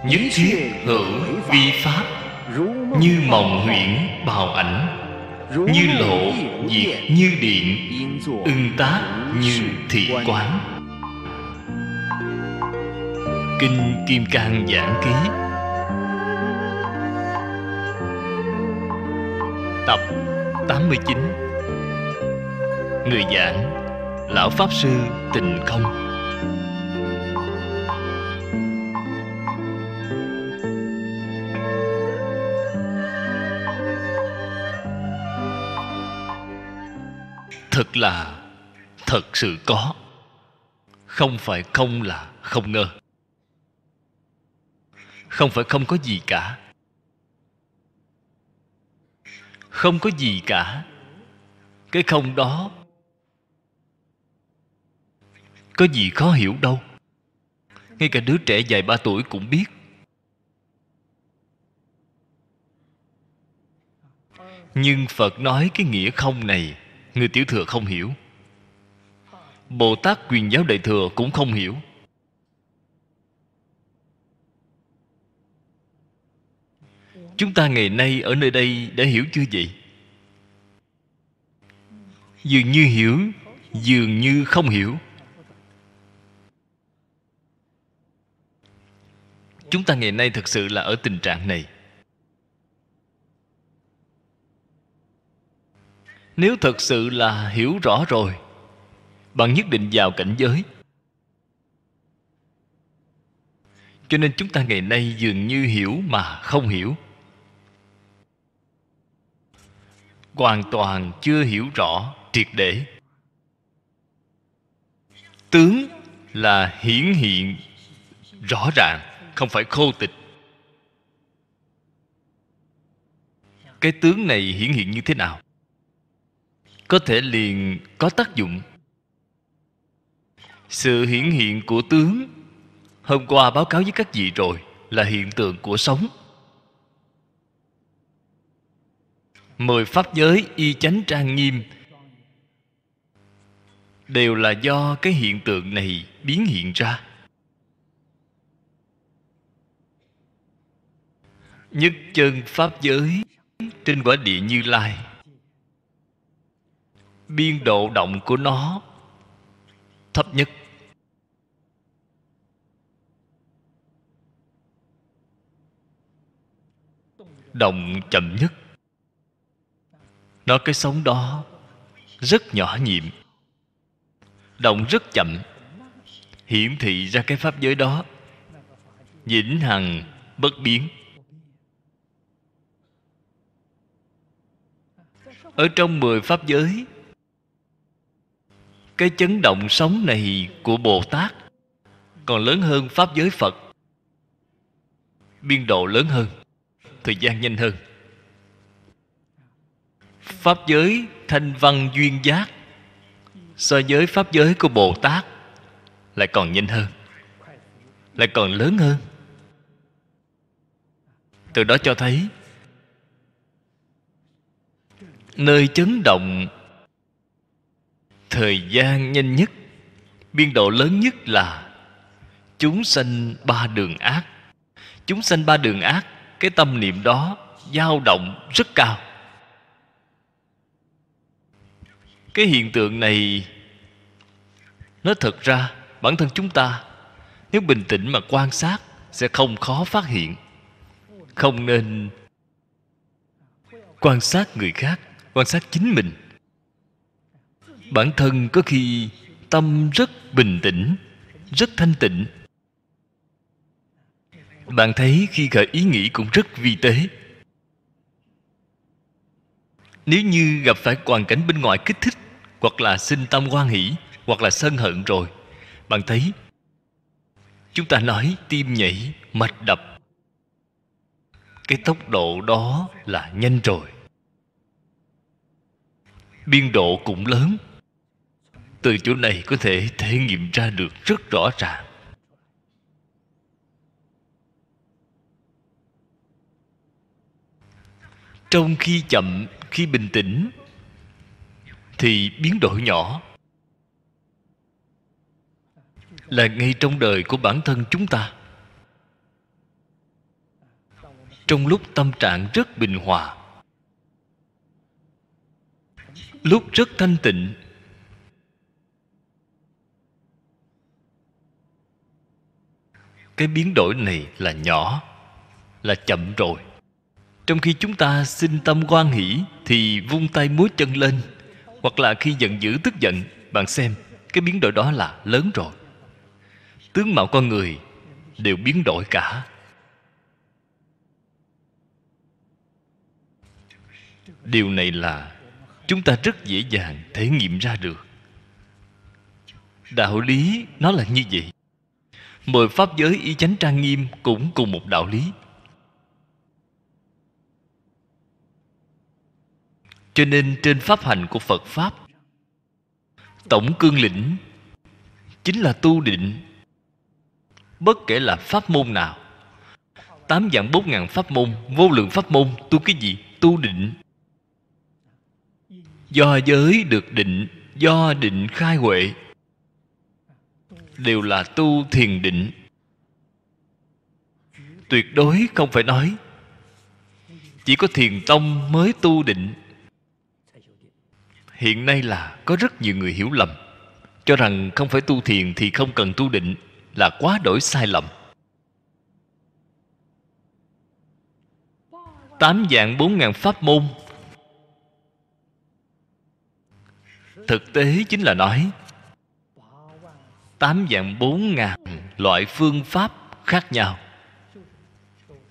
nhất thiết hữu vi pháp, như mộng huyễn bào ảnh, như lộ diệt như điện, ưng tác như thị quán. Kinh Kim Cang Giảng Ký, tập 89. Người giảng Lão Pháp Sư Tịnh Không. Thật là thật sự có, không phải không là không ngơ. Không phải không có gì cả. Không có gì cả. Cái không đó có gì khó hiểu đâu. Ngay cả đứa trẻ vài ba tuổi cũng biết. Nhưng Phật nói cái nghĩa không này, người tiểu thừa không hiểu. Bồ Tát Quyền Giáo Đại Thừa cũng không hiểu. Chúng ta ngày nay ở nơi đây đã hiểu chưa vậy? Dường như hiểu, dường như không hiểu. Chúng ta ngày nay thực sự là ở tình trạng này. Nếu thật sự là hiểu rõ rồi, bạn nhất định vào cảnh giới. Cho nên chúng ta ngày nay dường như hiểu mà không hiểu. Hoàn toàn chưa hiểu rõ triệt để. Tướng là hiển hiện rõ ràng, không phải khô tịch. Cái tướng này hiển hiện như thế nào? Có thể liền có tác dụng. Sự hiển hiện của tướng hôm qua báo cáo với các vị rồi, là hiện tượng của sống. 10 pháp giới y chánh trang nghiêm đều là do cái hiện tượng này biến hiện ra. Nhất chân pháp giới trên quả địa Như Lai, biên độ động của nó thấp nhất. Động chậm nhất. Nó cái sống đó rất nhỏ nhiệm, động rất chậm, hiển thị ra cái pháp giới đó vĩnh hằng bất biến. Ở trong 10 pháp giới, cái chấn động sống này của Bồ Tát còn lớn hơn pháp giới Phật. Biên độ lớn hơn, thời gian nhanh hơn. Pháp giới thanh văn duyên giác so với pháp giới của Bồ Tát lại còn nhanh hơn, lại còn lớn hơn. Từ đó cho thấy nơi chấn động thời gian nhanh nhất, biên độ lớn nhất là chúng sanh ba đường ác. Chúng sanh ba đường ác, cái tâm niệm đó dao động rất cao. Cái hiện tượng này, nói thật ra bản thân chúng ta nếu bình tĩnh mà quan sát sẽ không khó phát hiện. Không nên quan sát người khác, quan sát chính mình. Bản thân có khi tâm rất bình tĩnh, rất thanh tịnh. Bạn thấy khi khởi ý nghĩ cũng rất vi tế. Nếu như gặp phải hoàn cảnh bên ngoài kích thích, hoặc là sinh tâm hoan hỷ, hoặc là sân hận rồi, bạn thấy chúng ta nói tim nhảy, mạch đập, cái tốc độ đó là nhanh rồi. Biên độ cũng lớn. Từ chỗ này có thể thể nghiệm ra được rất rõ ràng. Trong khi chậm, khi bình tĩnh thì biến đổi nhỏ. Là ngay trong đời của bản thân chúng ta. trong lúc tâm trạng rất bình hòa, lúc rất thanh tịnh. Cái biến đổi này là nhỏ, là chậm rồi. Trong khi chúng ta sinh tâm hoan hỷ thì vung tay múa chân lên, hoặc là khi giận dữ tức giận, bạn xem cái biến đổi đó là lớn rồi. Tướng mạo con người đều biến đổi cả. Điều này là chúng ta rất dễ dàng thể nghiệm ra được. Đạo lý nó là như vậy. 10 pháp giới y chánh trang nghiêm cũng cùng một đạo lý. Cho nên trên pháp hành của Phật Pháp, tổng cương lĩnh chính là tu định. Bất kể là pháp môn nào, 8 vạn 4 ngàn pháp môn, vô lượng pháp môn, tu cái gì? Tu định. Do giới được định, do định khai huệ, đều là tu thiền định. Tuyệt đối không phải nói chỉ có thiền tông mới tu định. Hiện nay là có rất nhiều người hiểu lầm, cho rằng không phải tu thiền thì không cần tu định, là quá đổi sai lầm. 8 vạn 4 ngàn pháp môn, thực tế chính là nói 8 vạn 4 ngàn loại phương pháp khác nhau.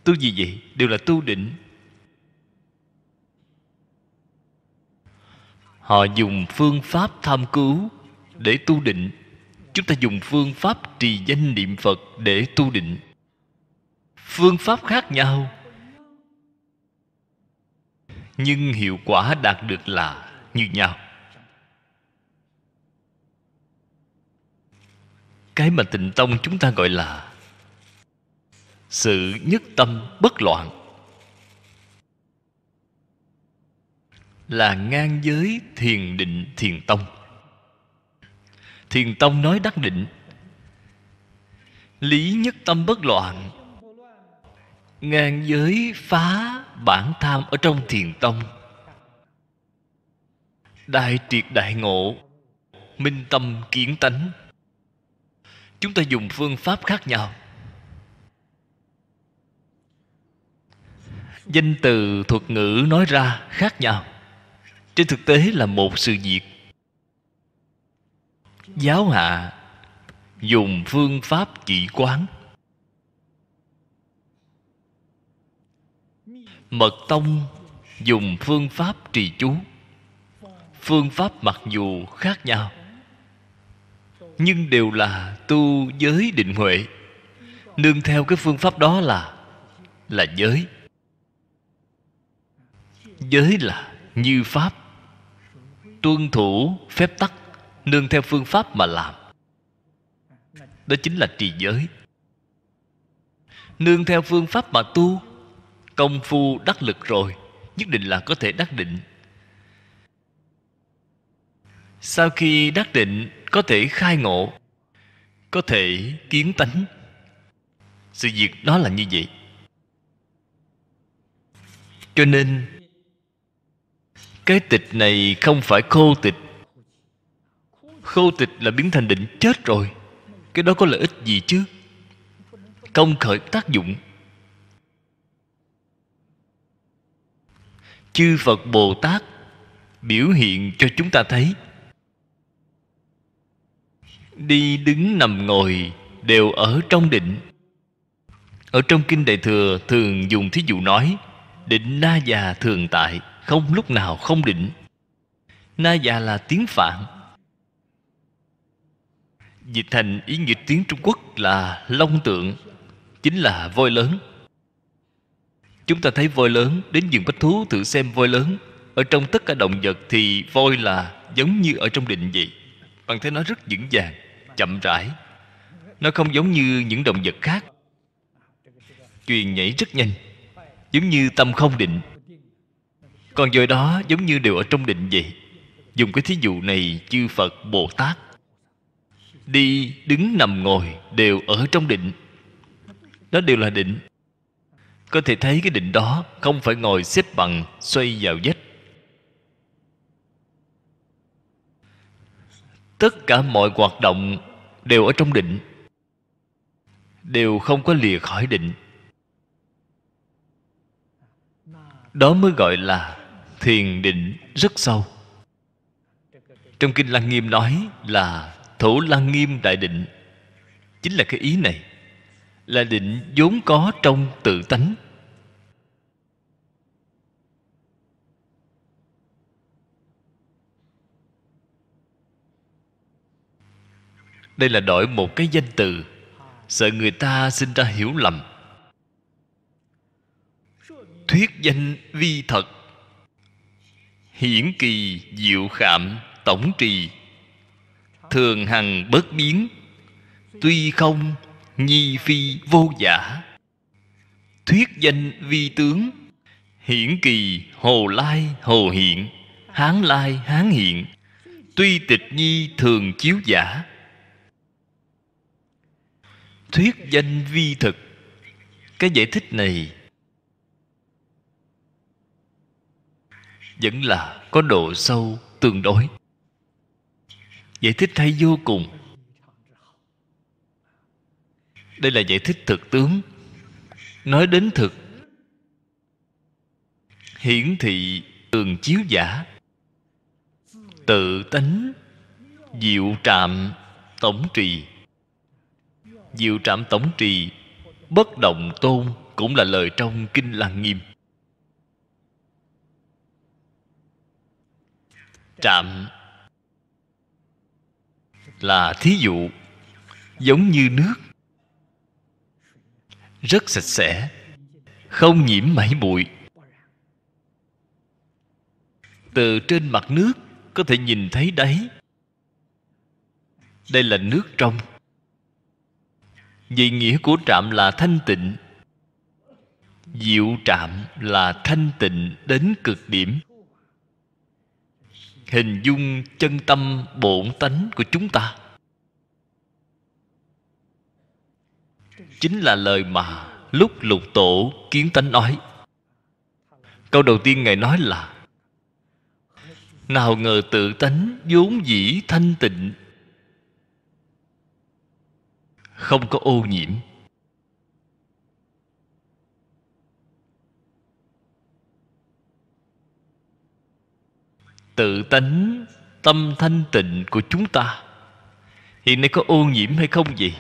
Tu gì vậy? Đều là tu định. Họ dùng phương pháp tham cứu để tu định. Chúng ta dùng phương pháp trì danh niệm Phật để tu định. Phương pháp khác nhau, nhưng hiệu quả đạt được là như nhau. Cái mà Tịnh Tông chúng ta gọi là sự nhất tâm bất loạn, là ngang với thiền định thiền tông. Thiền tông nói đắc định, lý nhất tâm bất loạn, ngang với phá bản tham ở trong thiền tông. Đại triệt đại ngộ, minh tâm kiến tánh. Chúng ta dùng phương pháp khác nhau, danh từ thuật ngữ nói ra khác nhau, trên thực tế là một sự việc. Giáo hạ dùng phương pháp chỉ quán, mật tông dùng phương pháp trì chú. Phương pháp mặc dù khác nhau, nhưng đều là tu giới định huệ. Nương theo cái phương pháp đó là giới. Giới là như pháp, tuân thủ phép tắc, nương theo phương pháp mà làm. Đó chính là trì giới. Nương theo phương pháp mà tu, công phu đắc lực rồi, nhất định là có thể đắc định. Sau khi đắc định, có thể khai ngộ, có thể kiến tánh. Sự việc đó là như vậy. Cho nên cái tịch này không phải khô tịch. Khô tịch là biến thành định chết rồi. Cái đó có lợi ích gì chứ? Không khởi tác dụng. Chư Phật Bồ Tát biểu hiện cho chúng ta thấy, đi đứng nằm ngồi đều ở trong định. Ở trong Kinh Đại Thừa thường dùng thí dụ nói, định na già thường tại, không lúc nào không định. Na già là tiếng Phạn, dịch thành ý nghĩa tiếng Trung Quốc là long tượng, chính là voi lớn. Chúng ta thấy voi lớn, đến vườn bách thú thử xem voi lớn. Ở trong tất cả động vật thì voi là giống như ở trong định vậy. Bạn thấy nó rất vững vàng, chậm rãi. Nó không giống như những động vật khác, chuyền nhảy rất nhanh, giống như tâm không định. Còn voi đó giống như đều ở trong định vậy. Dùng cái thí dụ này, chư Phật Bồ Tát đi đứng nằm ngồi đều ở trong định. Đó đều là định. có thể thấy cái định đó không phải ngồi xếp bằng xoay vào vách. Tất cả mọi hoạt động đều ở trong định, đều không có lìa khỏi định. Đó mới gọi là thiền định rất sâu. Trong kinh Lăng Nghiêm nói là Thủ Lăng Nghiêm đại định, chính là cái ý này, là định vốn có trong tự tánh. Đây là đổi một cái danh từ, sợ người ta sinh ra hiểu lầm. Thuyết danh vi thật, hiển kỳ diệu khạm tổng trì, thường hằng bất biến, tuy không nhi phi vô giả. Thuyết danh vi tướng, hiển kỳ hồ lai hồ hiện, hán lai hán hiện, tuy tịch nhi thường chiếu giả. Thuyết danh vi thực, cái giải thích này vẫn là có độ sâu tương đối, giải thích hay vô cùng. Đây là giải thích thực tướng. Nói đến thực, hiển thị tường chiếu giả, tự tánh diệu trạm tổng trì. Diệu trạm tổng trì, bất động tôn, cũng là lời trong kinh Lăng Nghiêm. Trạm là thí dụ, giống như nước, rất sạch sẽ, không nhiễm mảy bụi. Từ trên mặt nước có thể nhìn thấy đáy. Đây là nước trong. Vì nghĩa của trạm là thanh tịnh, diệu trạm là thanh tịnh đến cực điểm. Hình dung chân tâm bổn tánh của chúng ta, chính là lời mà lúc Lục Tổ Kiến Tánh nói. Câu đầu tiên Ngài nói là: nào ngờ tự tánh vốn dĩ thanh tịnh, không có ô nhiễm. Tự tánh tâm thanh tịnh của chúng ta hiện nay có ô nhiễm hay không vậy?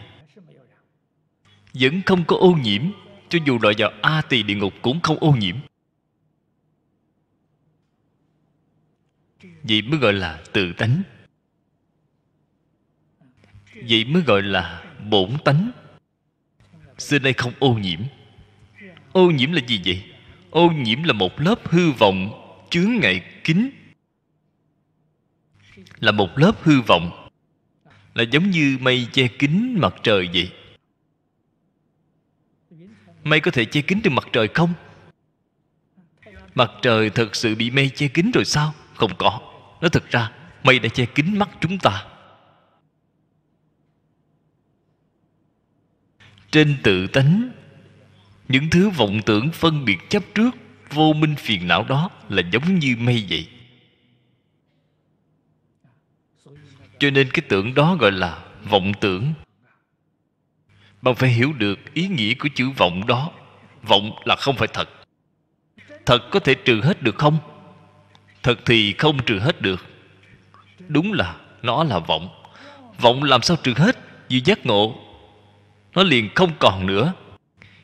Vẫn không có ô nhiễm. Cho dù đọa vào A Tỳ địa ngục cũng không ô nhiễm. Vậy mới gọi là tự tánh. Vậy mới gọi là bổn tánh. Xưa nay không ô nhiễm. Ô nhiễm là gì vậy? Ô nhiễm là một lớp hư vọng chướng ngại kín. Là một lớp hư vọng, là giống như mây che kín mặt trời vậy. Mây có thể che kín được mặt trời không? Mặt trời thật sự bị mây che kín rồi sao? Không có. Nói thật ra mây đã che kín mắt chúng ta. Trên tự tánh, những thứ vọng tưởng phân biệt chấp trước, vô minh phiền não đó là giống như mây vậy. Cho nên cái tưởng đó gọi là vọng tưởng. Bạn phải hiểu được ý nghĩa của chữ vọng đó. Vọng là không phải thật. Thật có thể trừ hết được không? Thật thì không trừ hết được. Đúng là nó là vọng. Vọng làm sao trừ hết? Vì giác ngộ nó liền không còn nữa.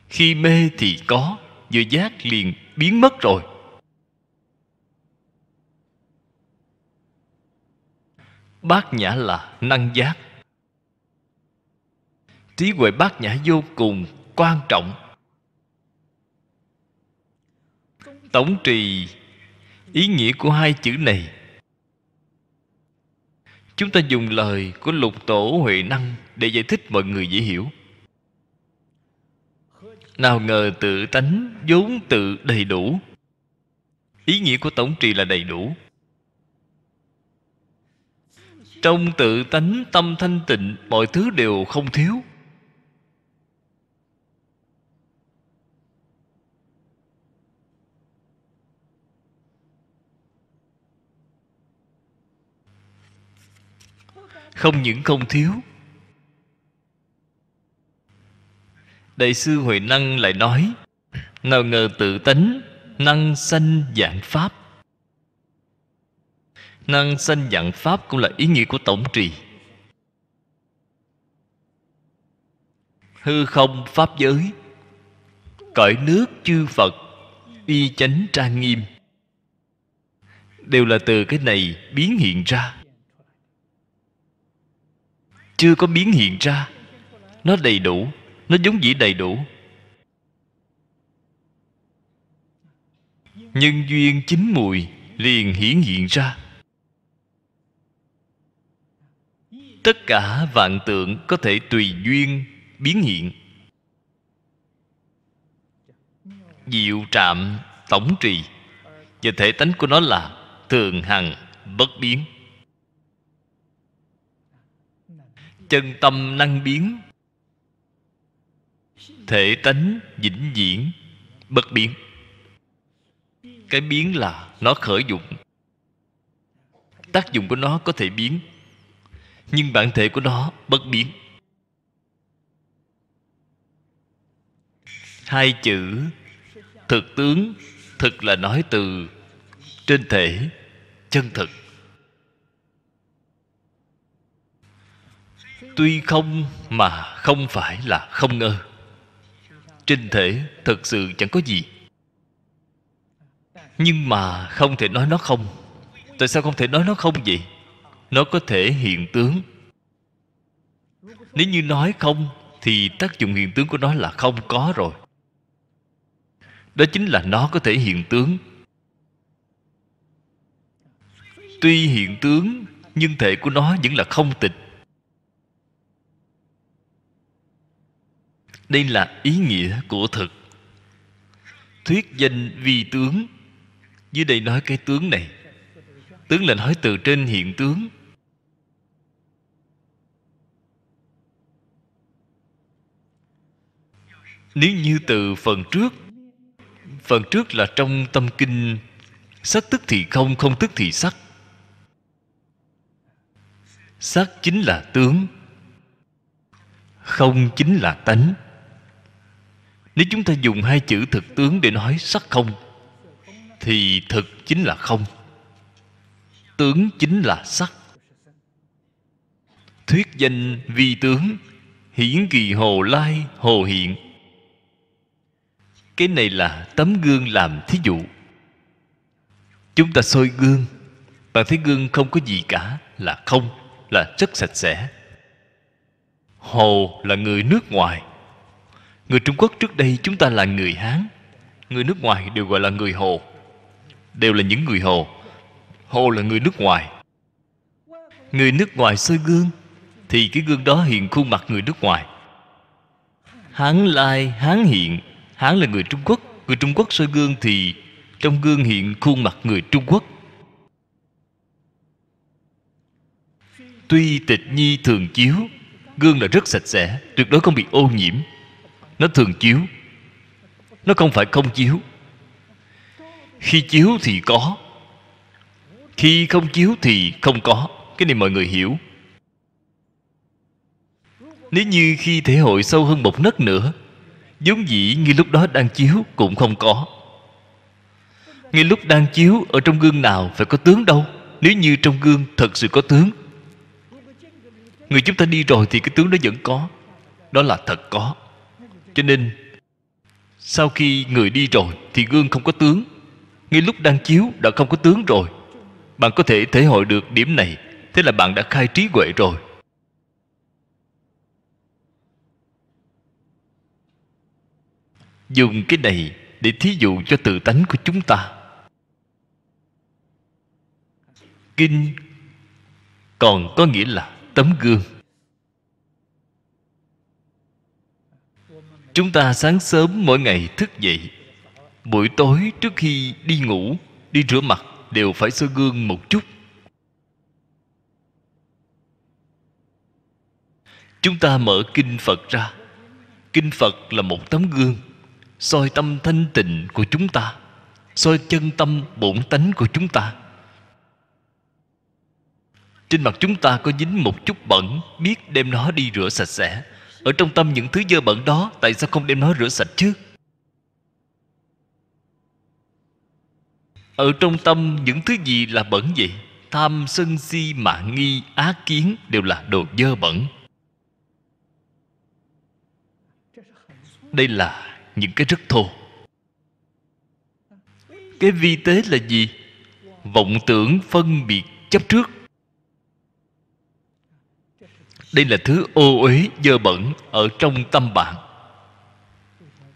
Khi mê thì có, vừa giác liền biến mất rồi. Bát nhã là năng giác. Trí huệ bát nhã vô cùng quan trọng. Tổng trì, ý nghĩa của hai chữ này, chúng ta dùng lời của Lục Tổ Huệ Năng để giải thích mọi người dễ hiểu. Nào ngờ tự tánh vốn tự đầy đủ. Ý nghĩa của tổng trì là đầy đủ. Trong tự tánh tâm thanh tịnh, mọi thứ đều không thiếu. Không những không thiếu. Đại sư Huệ Năng lại nói: nào ngờ tự tánh năng sanh vạn pháp. Năng sanh vạn pháp cũng là ý nghĩa của tổng trì. Hư không pháp giới, cõi nước chư Phật, uy chánh trang nghiêm, đều là từ cái này biến hiện ra. Chưa có biến hiện ra, nó đầy đủ, nó vốn dĩ đầy đủ. Nhân duyên chín mùi liền hiển hiện ra. Tất cả vạn tượng có thể tùy duyên biến hiện. Diệu trạm tổng trì, và thể tánh của nó là thường hằng bất biến. Chân tâm năng biến, thể tánh vĩnh viễn bất biến. Cái biến là nó khởi dụng. Tác dụng của nó có thể biến, nhưng bản thể của nó bất biến. Hai chữ thực tướng, thực là nói từ trên thể, chân thực. Tuy không mà không phải là không ngơ. Trên thể thực sự chẳng có gì, nhưng mà không thể nói nó không. Tại sao không thể nói nó không vậy? Nó có thể hiện tướng. Nếu như nói không thì tác dụng hiện tướng của nó là không có rồi. Đó chính là nó có thể hiện tướng. Tuy hiện tướng, nhưng thể của nó vẫn là không tịch. Đây là ý nghĩa của thực. Thuyết danh vi tướng. Dưới đây nói cái tướng này. Tướng là nói từ trên hiện tướng. Nếu như từ phần trước, phần trước là trong tâm kinh sắc tức thì không, không tức thì sắc. Sắc chính là tướng, không chính là tánh. Nếu chúng ta dùng hai chữ thực tướng để nói sắc không, thì thực chính là không, tướng chính là sắc. Thuyết danh vi tướng, hiển kỳ hồ lai hồ hiện. Cái này là tấm gương làm thí dụ. Chúng ta soi gương, bạn thấy gương không có gì cả, là không, là rất sạch sẽ. Hồ là người nước ngoài. Người Trung Quốc trước đây chúng ta là người Hán. Người nước ngoài đều gọi là người Hồ, đều là những người Hồ. Hồ là người nước ngoài. Người nước ngoài soi gương thì cái gương đó hiện khuôn mặt người nước ngoài. Hán lai Hán hiện. Hán là người Trung Quốc. Người Trung Quốc soi gương thì trong gương hiện khuôn mặt người Trung Quốc. Tuy tịch nhi thường chiếu, gương là rất sạch sẽ, tuyệt đối không bị ô nhiễm. Nó thường chiếu, nó không phải không chiếu. Khi chiếu thì có, khi không chiếu thì không có. Cái này mọi người hiểu. Nếu như khi thể hội sâu hơn một nấc nữa, vốn dĩ như lúc đó đang chiếu cũng không có. Ngay lúc đang chiếu, ở trong gương nào phải có tướng đâu. Nếu như trong gương thật sự có tướng, người chúng ta đi rồi thì cái tướng đó vẫn có. Đó là thật có. Cho nên sau khi người đi rồi thì gương không có tướng. Ngay lúc đang chiếu đã không có tướng rồi. Bạn có thể thể hội được điểm này, thế là bạn đã khai trí huệ rồi. Dùng cái này để thí dụ cho tự tánh của chúng ta. Kinh còn có nghĩa là tấm gương. Chúng ta sáng sớm mỗi ngày thức dậy, buổi tối trước khi đi ngủ, đi rửa mặt đều phải soi gương một chút. Chúng ta mở kinh Phật ra. Kinh Phật là một tấm gương soi tâm thanh tịnh của chúng ta, soi chân tâm bổn tánh của chúng ta. Trên mặt chúng ta có dính một chút bẩn, biết đem nó đi rửa sạch sẽ. Ở trong tâm những thứ dơ bẩn đó, tại sao không đem nó rửa sạch chứ? Ở trong tâm những thứ gì là bẩn vậy? Tham sân si mạn nghi ác kiến đều là đồ dơ bẩn. Đây là những cái rất thô. Cái vi tế là gì? Vọng tưởng phân biệt chấp trước. Đây là thứ ô uế dơ bẩn ở trong tâm bạn.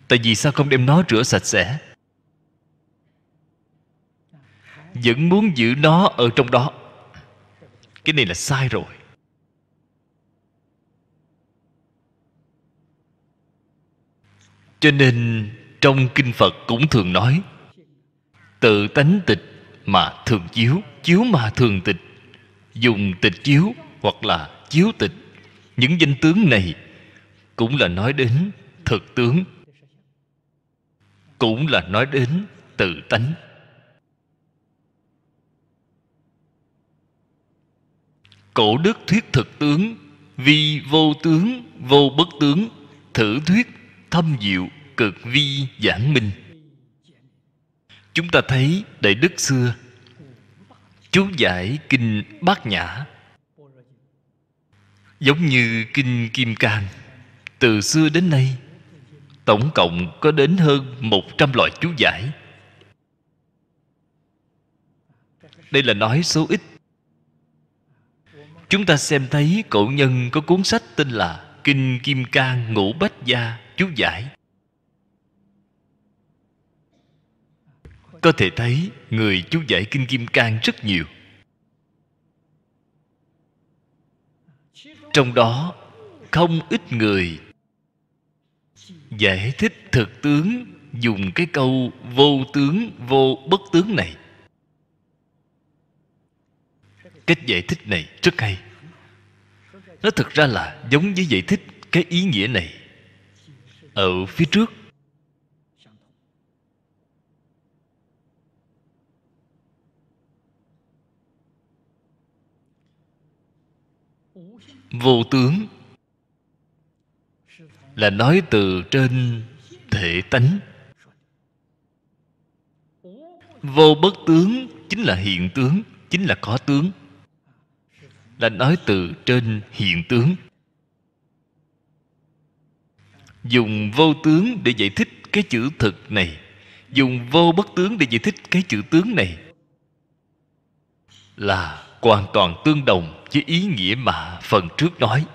Tại vì sao không đem nó rửa sạch sẽ? Vẫn muốn giữ nó ở trong đó. Cái này là sai rồi. Cho nên trong kinh Phật cũng thường nói: tự tánh tịch mà thường chiếu, chiếu mà thường tịch. Dùng tịch chiếu hoặc là chiếu tịch. Những danh tướng này cũng là nói đến thực tướng, cũng là nói đến tự tánh. Cổ đức thuyết thực tướng, vi vô tướng, vô bất tướng, thử thuyết thâm diệu, cực vi giảng minh. Chúng ta thấy Đại Đức xưa chú giải kinh Bát Nhã giống như kinh Kim Cang. Từ xưa đến nay tổng cộng có đến hơn 100 loại chú giải. Đây là nói số ít. Chúng ta xem thấy cổ nhân có cuốn sách tên là Kinh Kim Cang Ngũ Bách Gia chú giải. Có thể thấy người chú giải Kinh Kim Cang rất nhiều. Trong đó không ít người giải thích thực tướng dùng cái câu vô tướng vô bất tướng này. Cách giải thích này rất hay. Nó thực ra là giống với giải thích cái ý nghĩa này ở phía trước. Vô tướng là nói từ trên thể tánh. Vô bất tướng chính là hiện tướng, chính là có tướng, là nói từ trên hiện tướng. Dùng vô tướng để giải thích cái chữ thực này, dùng vô bất tướng để giải thích cái chữ tướng này, là hoàn toàn tương đồng với ý nghĩa mà phần trước nói.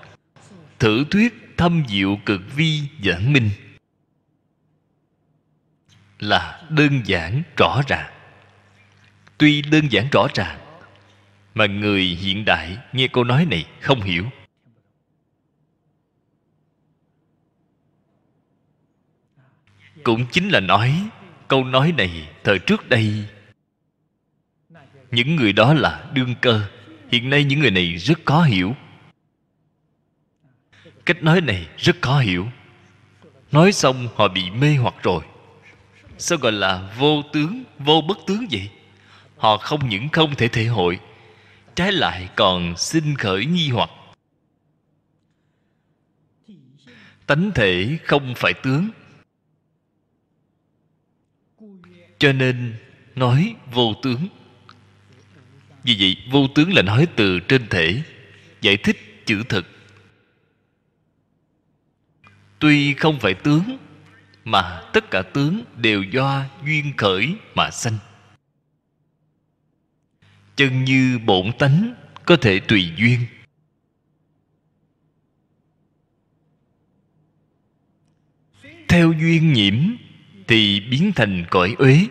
Thử thuyết thâm diệu cực vi giảng minh là đơn giản rõ ràng. Tuy đơn giản rõ ràng mà người hiện đại nghe câu nói này không hiểu. Cũng chính là nói câu nói này thời trước đây những người đó là đương cơ. Hiện nay những người này rất khó hiểu. Cách nói này rất khó hiểu. Nói xong họ bị mê hoặc rồi. Sao gọi là vô tướng, vô bất tướng vậy? Họ không những không thể thể hội, trái lại còn sinh khởi nghi hoặc. Tánh thể không phải tướng, cho nên nói vô tướng. Vì vậy vô tướng là nói từ trên thể, giải thích chữ thực. Tuy không phải tướng, mà tất cả tướng đều do duyên khởi mà sanh. Chân như bổn tánh có thể tùy duyên. Theo duyên nhiễm thì biến thành cõi uế,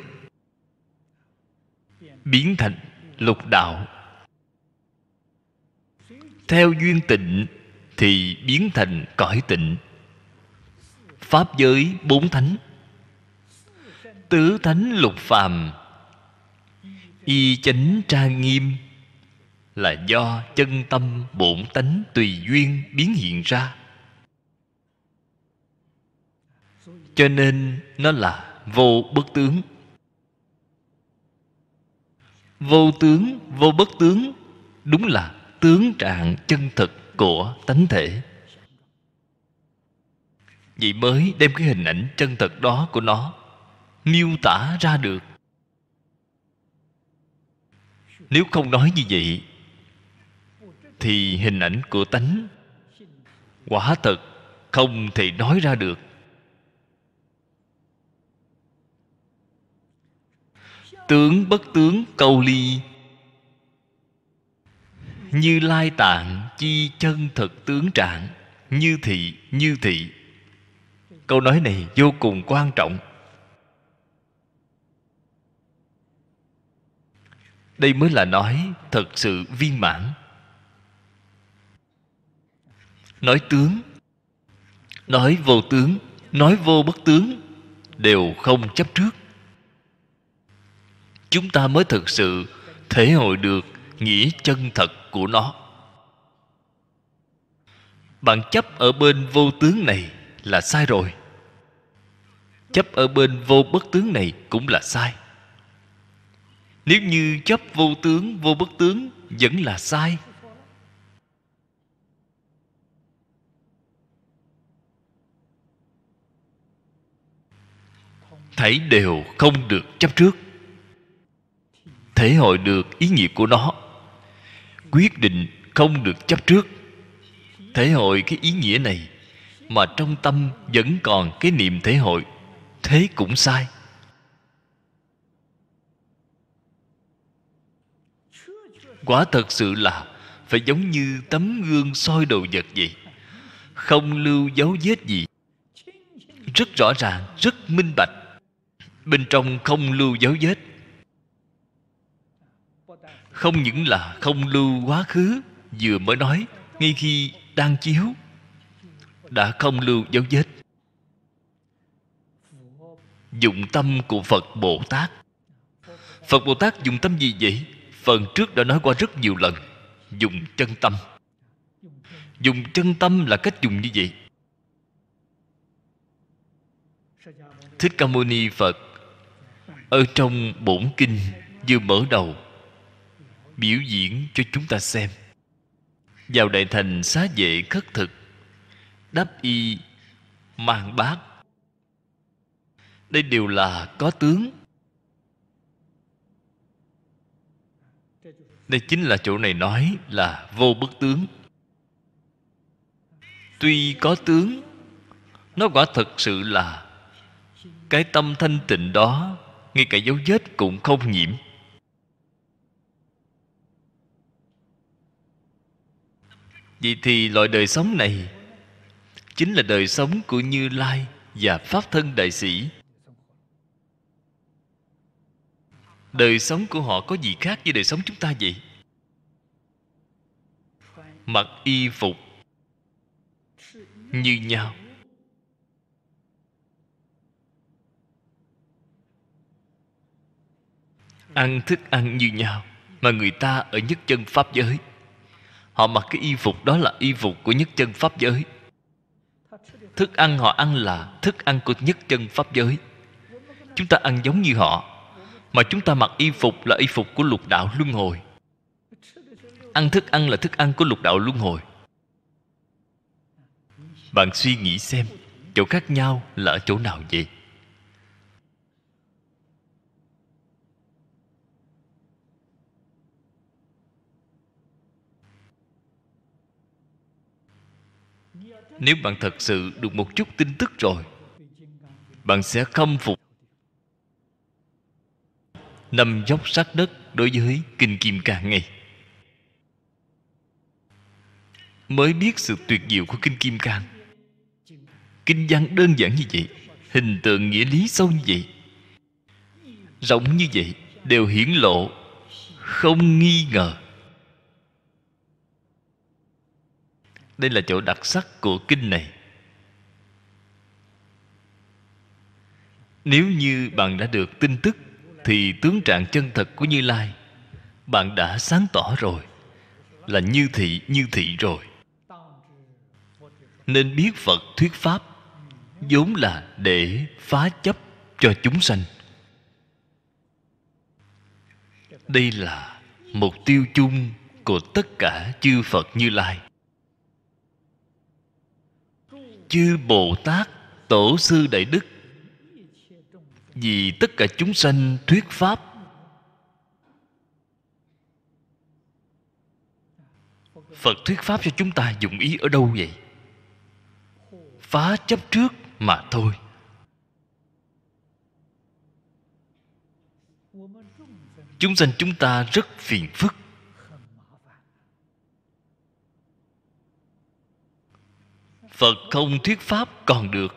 biến thành lục đạo. Theo duyên tịnh thì biến thành cõi tịnh. Pháp giới bốn thánh, tứ thánh lục phàm, y chánh trang nghiêm, là do chân tâm bổn tánh tùy duyên biến hiện ra. Cho nên nó là vô bất tướng. Vô tướng, vô bất tướng đúng là tướng trạng chân thực của tánh thể. Vậy mới đem cái hình ảnh chân thật đó của nó miêu tả ra được. Nếu không nói như vậy thì hình ảnh của tánh quả thật không thể nói ra được. Tướng bất tướng câu ly, Như Lai tạng chi chân thực tướng trạng, như thị như thị. Câu nói này vô cùng quan trọng. Đây mới là nói thật sự viên mãn. Nói tướng, nói vô tướng, nói vô bất tướng đều không chấp trước. Chúng ta mới thực sự thể hội được nghĩa chân thật của nó. Bạn chấp ở bên vô tướng này là sai rồi. Chấp ở bên vô bất tướng này cũng là sai. Nếu như chấp vô tướng, vô bất tướng vẫn là sai. Thảy đều không được chấp trước. Thể hội được ý nghĩa của nó, quyết định không được chấp trước. Thể hội cái ý nghĩa này mà trong tâm vẫn còn cái niệm thể hội, thế cũng sai. Quả thật sự là phải giống như tấm gương soi đồ vật vậy, không lưu dấu vết gì, rất rõ ràng, rất minh bạch. Bên trong không lưu dấu vết. Không những là không lưu quá khứ, vừa mới nói ngay khi đang chiếu đã không lưu dấu vết. Dụng tâm của Phật Bồ Tát. Phật Bồ Tát dùng tâm gì vậy? Phần trước đã nói qua rất nhiều lần. Dùng chân tâm. Dùng chân tâm là cách dùng như vậy. Thích Ca Mâu Ni Phật ở trong bổn kinh vừa mở đầu biểu diễn cho chúng ta xem. Vào đại thành xá vệ khất thực, đắp y mang bát. Đây đều là có tướng. Đây chính là chỗ này nói là vô bất tướng. Tuy có tướng, nó quả thật sự là cái tâm thanh tịnh đó, ngay cả dấu vết cũng không nhiễm. Vậy thì loại đời sống này chính là đời sống của Như Lai và Pháp Thân Đại Sĩ. Đời sống của họ có gì khác với đời sống chúng ta vậy? Mặc y phục như nhau, ăn thức ăn như nhau. Mà người ta ở nhất chân Pháp giới, họ mặc cái y phục đó là y phục của nhất chân Pháp giới. Thức ăn họ ăn là thức ăn của nhất chân Pháp giới. Chúng ta ăn giống như họ, mà chúng ta mặc y phục là y phục của lục đạo luân hồi. Ăn thức ăn là thức ăn của lục đạo luân hồi. Bạn suy nghĩ xem, chỗ khác nhau là ở chỗ nào vậy? Nếu bạn thật sự được một chút tin tức rồi, bạn sẽ khâm phục năm dốc sát đất đối với Kinh Kim Cang ngay. Mới biết sự tuyệt diệu của Kinh Kim Cang. Kinh văn đơn giản như vậy, hình tượng nghĩa lý sâu như vậy, rộng như vậy, đều hiển lộ, không nghi ngờ. Đây là chỗ đặc sắc của kinh này. Nếu như bạn đã được tin tức thì tướng trạng chân thật của Như Lai bạn đã sáng tỏ rồi, là như thị rồi. Nên biết Phật thuyết Pháp vốn là để phá chấp cho chúng sanh. Đây là mục tiêu chung của tất cả chư Phật Như Lai, chư Bồ Tát, Tổ sư Đại Đức, vì tất cả chúng sanh thuyết pháp. Phật thuyết pháp cho chúng ta dụng ý ở đâu vậy? Phá chấp trước mà thôi. Chúng sanh chúng ta rất phiền phức. Phật không thuyết pháp còn được,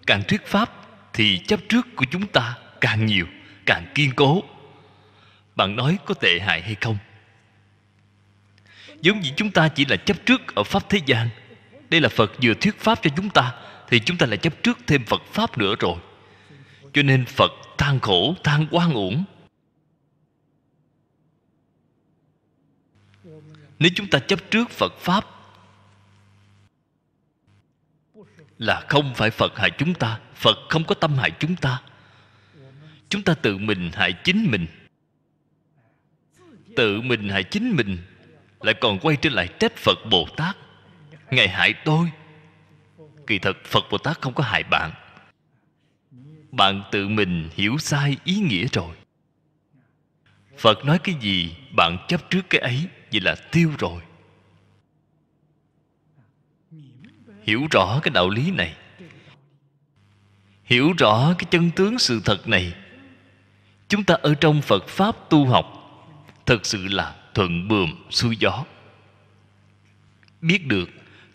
càng thuyết pháp thì chấp trước của chúng ta càng nhiều, càng kiên cố. Bạn nói có tệ hại hay không? Giống như chúng ta chỉ là chấp trước ở pháp thế gian. Đây là Phật vừa thuyết pháp cho chúng ta, thì chúng ta lại chấp trước thêm Phật pháp nữa rồi. Cho nên Phật than khổ, than oan uổng. Nếu chúng ta chấp trước Phật pháp là không phải Phật hại chúng ta, Phật không có tâm hại chúng ta. Chúng ta tự mình hại chính mình. Tự mình hại chính mình, lại còn quay trở lại trách Phật Bồ Tát: Ngài hại tôi. Kỳ thật Phật Bồ Tát không có hại bạn. Bạn tự mình hiểu sai ý nghĩa rồi. Phật nói cái gì bạn chấp trước cái ấy, vậy là tiêu rồi. Hiểu rõ cái đạo lý này, hiểu rõ cái chân tướng sự thật này, chúng ta ở trong Phật Pháp tu học thật sự là thuận buồm xuôi gió. Biết được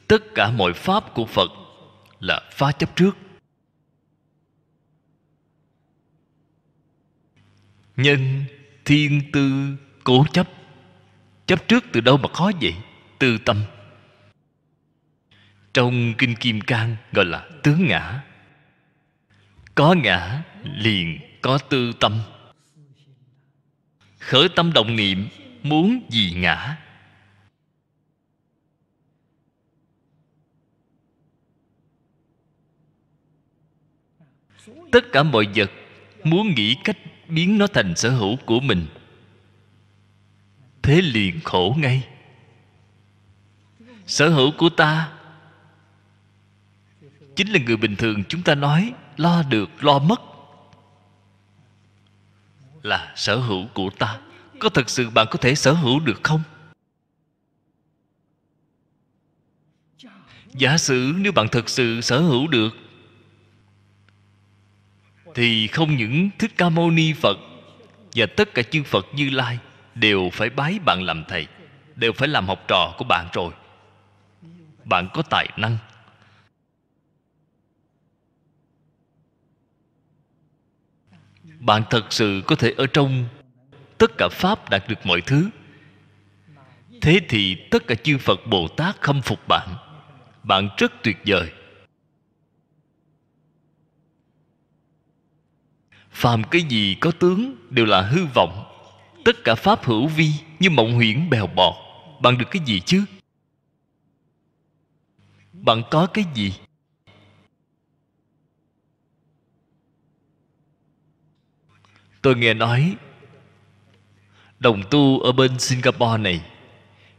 tất cả mọi Pháp của Phật là phá chấp trước. Nhân thiên tư cố chấp. Chấp trước từ đâu mà khó vậy? Tư tâm. Trong Kinh Kim Cang gọi là tướng ngã. Có ngã liền có tư tâm. Khởi tâm động niệm muốn gì ngã. Tất cả mọi vật muốn nghĩ cách biến nó thành sở hữu của mình, thế liền khổ ngay. Sở hữu của ta chính là người bình thường chúng ta nói lo được lo mất là sở hữu của ta. Có thật sự bạn có thể sở hữu được không? Giả sử nếu bạn thật sự sở hữu được, thì không những Thích Ca Mâu Ni Phật và tất cả chư Phật Như Lai đều phải bái bạn làm thầy, đều phải làm học trò của bạn rồi. Bạn có tài năng. Bạn thật sự có thể ở trong tất cả Pháp đạt được mọi thứ. Thế thì tất cả chư Phật Bồ Tát khâm phục bạn. Bạn rất tuyệt vời. Phàm cái gì có tướng đều là hư vọng. Tất cả Pháp hữu vi như mộng huyễn bèo bọt. Bạn được cái gì chứ? Bạn có cái gì? Tôi nghe nói đồng tu ở bên Singapore này,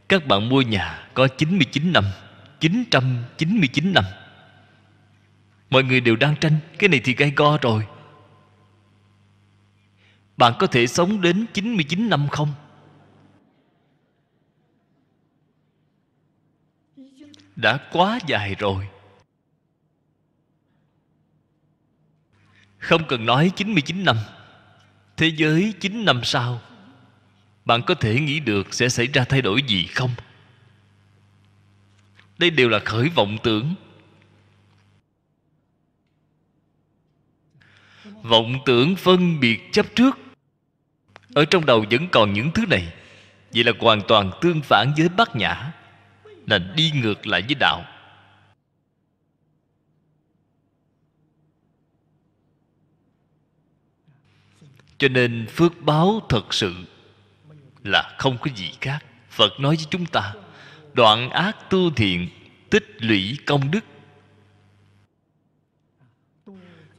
các bạn mua nhà có 99 năm, 999 năm. Mọi người đều đang tranh. Cái này thì gay go rồi. Bạn có thể sống đến 99 năm không? Đã quá dài rồi. Không cần nói 99 năm, thế giới 9 năm sau, bạn có thể nghĩ được sẽ xảy ra thay đổi gì không? Đây đều là khởi vọng tưởng. Vọng tưởng phân biệt chấp trước, ở trong đầu vẫn còn những thứ này. Vậy là hoàn toàn tương phản với bát nhã, là đi ngược lại với đạo. Cho nên phước báo thật sự là không có gì khác. Phật nói với chúng ta: đoạn ác tu thiện, tích lũy công đức.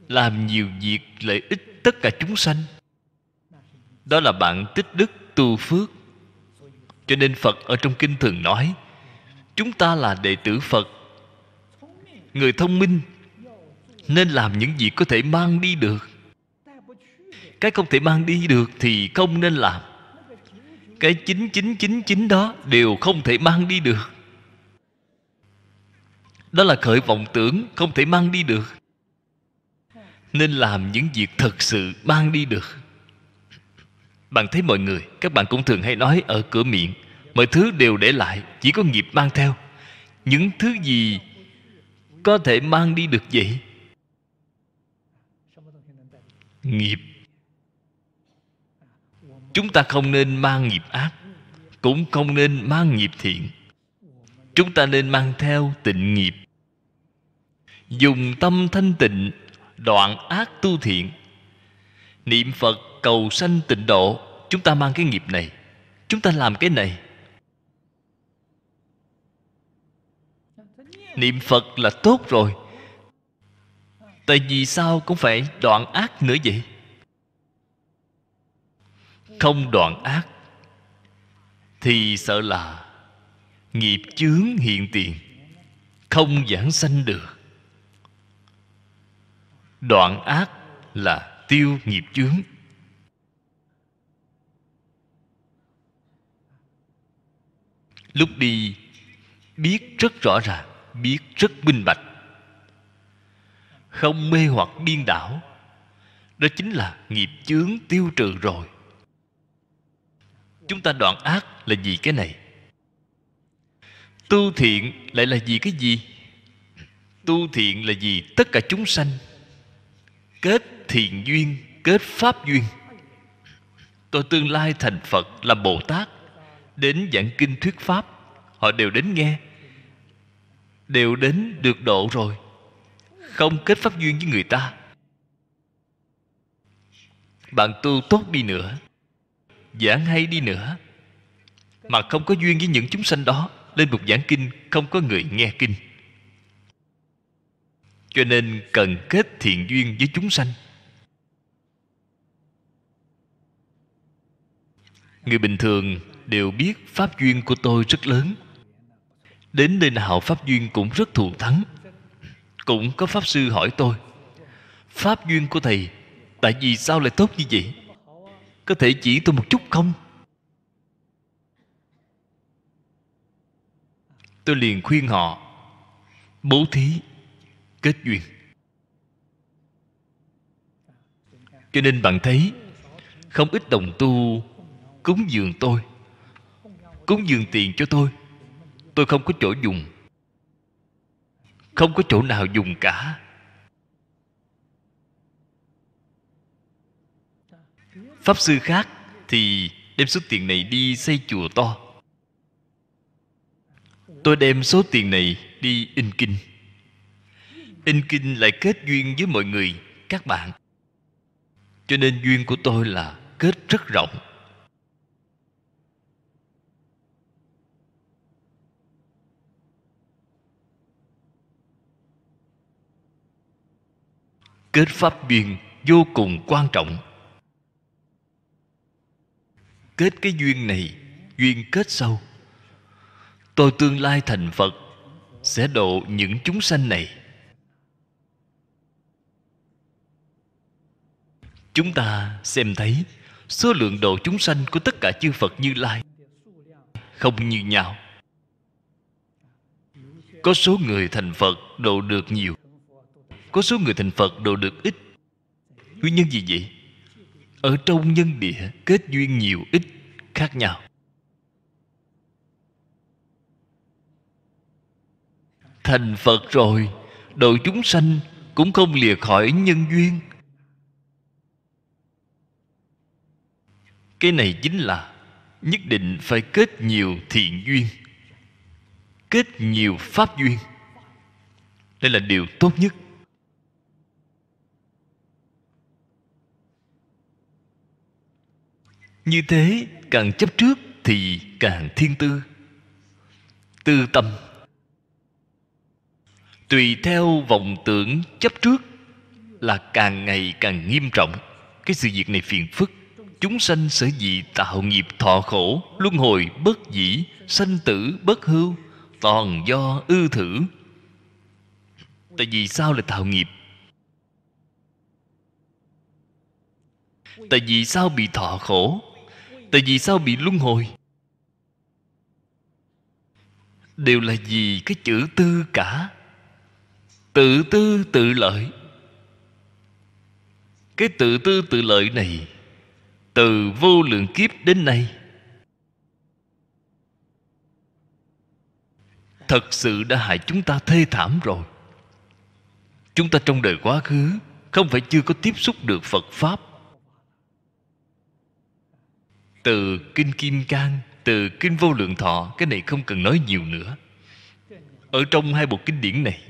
Làm nhiều việc lợi ích tất cả chúng sanh, đó là bạn tích đức tu phước. Cho nên Phật ở trong kinh thường nói, chúng ta là đệ tử Phật, người thông minh nên làm những việc có thể mang đi được. Cái không thể mang đi được thì không nên làm. Cái 9999 đó đều không thể mang đi được. Đó là khởi vọng tưởng không thể mang đi được. Nên làm những việc thật sự mang đi được. Bạn thấy mọi người, các bạn cũng thường hay nói ở cửa miệng, mọi thứ đều để lại, chỉ có nghiệp mang theo. Những thứ gì có thể mang đi được vậy? Nghiệp. Chúng ta không nên mang nghiệp ác, cũng không nên mang nghiệp thiện. Chúng ta nên mang theo tịnh nghiệp. Dùng tâm thanh tịnh, đoạn ác tu thiện. Niệm Phật cầu sanh tịnh độ. Chúng ta mang cái nghiệp này, chúng ta làm cái này. Niệm Phật là tốt rồi, tại vì sao cũng phải đoạn ác nữa vậy? Không đoạn ác thì sợ là nghiệp chướng hiện tiền, không giảng sanh được. Đoạn ác là tiêu nghiệp chướng. Lúc đi biết rất rõ ràng, biết rất minh bạch, không mê hoặc điên đảo. Đó chính là nghiệp chướng tiêu trừ rồi. Chúng ta đoạn ác là vì cái này. Tu thiện lại là vì cái gì? Tu thiện là vì tất cả chúng sanh kết thiện duyên, kết pháp duyên. Tôi tương lai thành Phật làm Bồ Tát, đến giảng kinh thuyết pháp, họ đều đến nghe, đều đến được độ rồi. Không kết pháp duyên với người ta, bạn tu tốt đi nữa, giảng hay đi nữa, mà không có duyên với những chúng sanh đó, lên một giảng kinh không có người nghe kinh. Cho nên cần kết thiện duyên với chúng sanh. Người bình thường đều biết pháp duyên của tôi rất lớn, đến nơi nào pháp duyên cũng rất thù thắng. Cũng có pháp sư hỏi tôi, pháp duyên của thầy tại vì sao lại tốt như vậy? Có thể chỉ tôi một chút không? Tôi liền khuyên họ bố thí, kết duyên. Cho nên bạn thấy không ít đồng tu cúng dường tôi, cúng dường tiền cho tôi không có chỗ dùng, không có chỗ nào dùng cả. Pháp sư khác thì đem số tiền này đi xây chùa to, tôi đem số tiền này đi in kinh. In kinh lại kết duyên với mọi người, các bạn. Cho nên duyên của tôi là kết rất rộng. Kết pháp duyên vô cùng quan trọng. Kết cái duyên này, duyên kết sâu, tôi tương lai thành Phật sẽ độ những chúng sanh này. Chúng ta xem thấy số lượng độ chúng sanh của tất cả chư Phật Như Lai không như nhau. Có số người thành Phật độ được nhiều, có số người thành Phật độ được ít. Nguyên nhân gì vậy? Ở trong nhân địa kết duyên nhiều ít khác nhau. Thành Phật rồi, độ chúng sanh cũng không lìa khỏi nhân duyên. Cái này chính là nhất định phải kết nhiều thiện duyên, kết nhiều pháp duyên. Đây là điều tốt nhất. Như thế càng chấp trước thì càng thiên tư, tư tâm. Tùy theo vọng tưởng chấp trước là càng ngày càng nghiêm trọng. Cái sự việc này phiền phức. Chúng sanh sở dĩ tạo nghiệp thọ khổ, luân hồi bất dĩ, sanh tử bất hưu, toàn do ư thử. Tại vì sao lại tạo nghiệp? Tại vì sao bị thọ khổ? Tại vì sao bị luân hồi? Đều là vì cái chữ tư cả. Tự tư tự lợi. Cái tự tư tự lợi này từ vô lượng kiếp đến nay thật sự đã hại chúng ta thê thảm rồi. Chúng ta trong đời quá khứ không phải chưa có tiếp xúc được Phật Pháp. Từ Kinh Kim Cang, từ Kinh Vô Lượng Thọ, cái này không cần nói nhiều nữa. Ở trong hai bộ kinh điển này,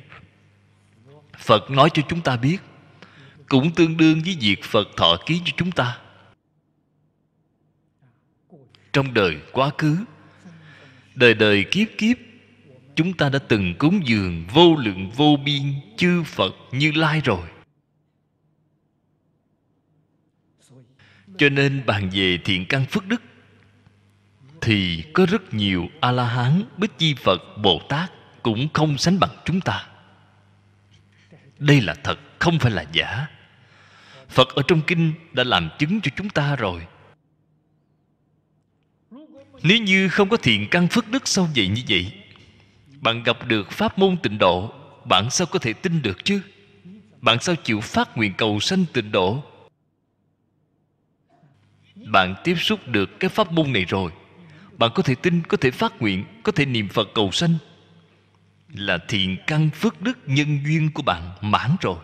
Phật nói cho chúng ta biết, cũng tương đương với việc Phật thọ ký cho chúng ta. Trong đời quá khứ, đời đời kiếp kiếp, chúng ta đã từng cúng dường vô lượng vô biên chư Phật Như Lai rồi. Cho nên bàn về thiện căn phước đức thì có rất nhiều A-la-hán, Bích Chi Phật, Bồ Tát cũng không sánh bằng chúng ta. Đây là thật, không phải là giả. Phật ở trong kinh đã làm chứng cho chúng ta rồi. Nếu như không có thiện căn phước đức sâu dày như vậy, bạn gặp được pháp môn tịnh độ, bạn sao có thể tin được chứ? Bạn sao chịu phát nguyện cầu sanh tịnh độ? Bạn tiếp xúc được cái pháp môn này rồi, bạn có thể tin, có thể phát nguyện, có thể niệm Phật cầu sanh, là thiện căn phước đức nhân duyên của bạn mãn rồi.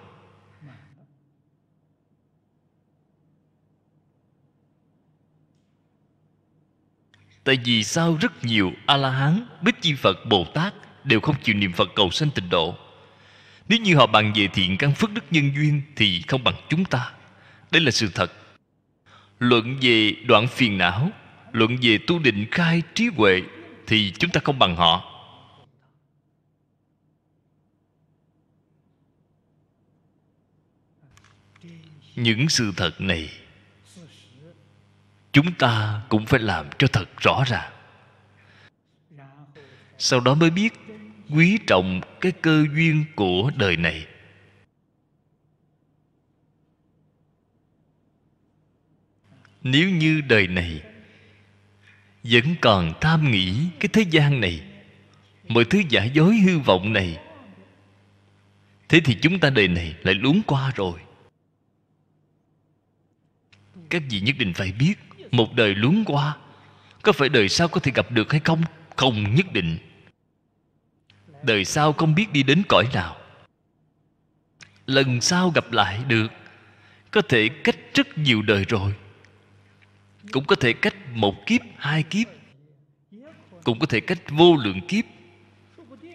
Tại vì sao rất nhiều A-la-hán, Bích Chi Phật, Bồ Tát đều không chịu niệm Phật cầu sanh tịnh độ? Nếu như họ bàn về thiện căn phước đức nhân duyên thì không bằng chúng ta. Đây là sự thật. Luận về đoạn phiền não, luận về tu định khai trí huệ thì chúng ta không bằng họ. Những sự thật này chúng ta cũng phải làm cho thật rõ ràng. Sau đó mới biết quý trọng cái cơ duyên của đời này. Nếu như đời này vẫn còn tham nghĩ cái thế gian này, mọi thứ giả dối hư vọng này, thế thì chúng ta đời này lại luống qua rồi. Các vị nhất định phải biết, một đời luống qua, có phải đời sau có thể gặp được hay không? Không nhất định. Đời sau không biết đi đến cõi nào. Lần sau gặp lại được, có thể cách rất nhiều đời rồi, cũng có thể cách một kiếp, hai kiếp, cũng có thể cách vô lượng kiếp,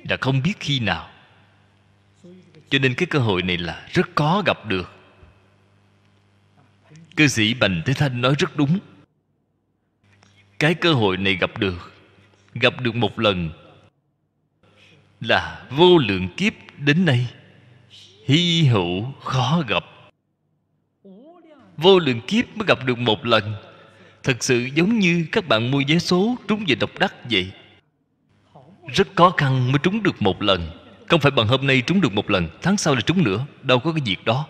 đã không biết khi nào. Cho nên cái cơ hội này là rất khó gặp được. Cư sĩ Bành Thế Thanh nói rất đúng. Cái cơ hội này gặp được một lần là vô lượng kiếp đến nay hy hữu khó gặp. Vô lượng kiếp mới gặp được một lần. Thật sự giống như các bạn mua vé số trúng về độc đắc vậy. Rất khó khăn mới trúng được một lần. Không phải bằng hôm nay trúng được một lần, tháng sau là trúng nữa. Đâu có cái việc đó.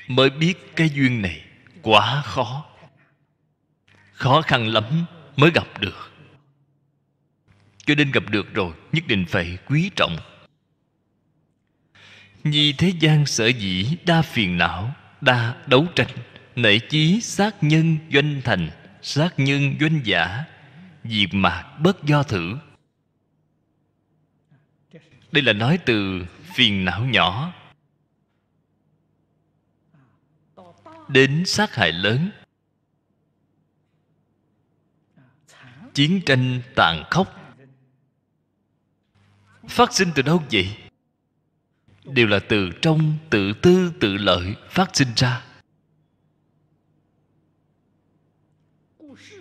Mới biết cái duyên này quá khó. Khó khăn lắm mới gặp được. Cho nên gặp được rồi nhất định phải quý trọng. Vì thế gian sở dĩ đa phiền não, đa đấu tranh, nể chí sát nhân doanh thành, sát nhân doanh giả, diệt mạt bất do thử. Đây là nói từ phiền não nhỏ đến sát hại lớn, chiến tranh tàn khốc. Phát sinh từ đâu vậy? Đều là từ trong tự tư tự lợi phát sinh ra.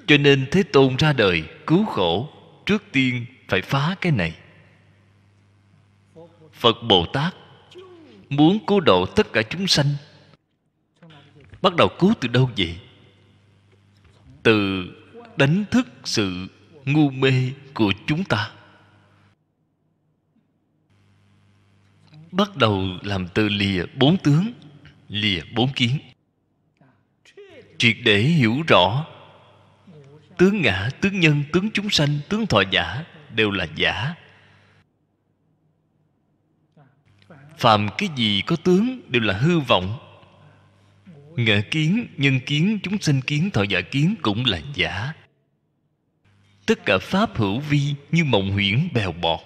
Cho nên Thế Tôn ra đời cứu khổ, trước tiên phải phá cái này. Phật Bồ Tát muốn cứu độ tất cả chúng sanh. Bắt đầu cứu từ đâu vậy? Từ đánh thức sự ngu mê của chúng ta. Bắt đầu làm từ lìa bốn tướng, lìa bốn kiến. Triệt để hiểu rõ tướng ngã, tướng nhân, tướng chúng sanh, tướng thọ giả đều là giả. Phàm cái gì có tướng đều là hư vọng. Ngã kiến, nhân kiến, chúng sanh kiến, thọ giả kiến cũng là giả. Tất cả pháp hữu vi như mộng huyễn bèo bọt.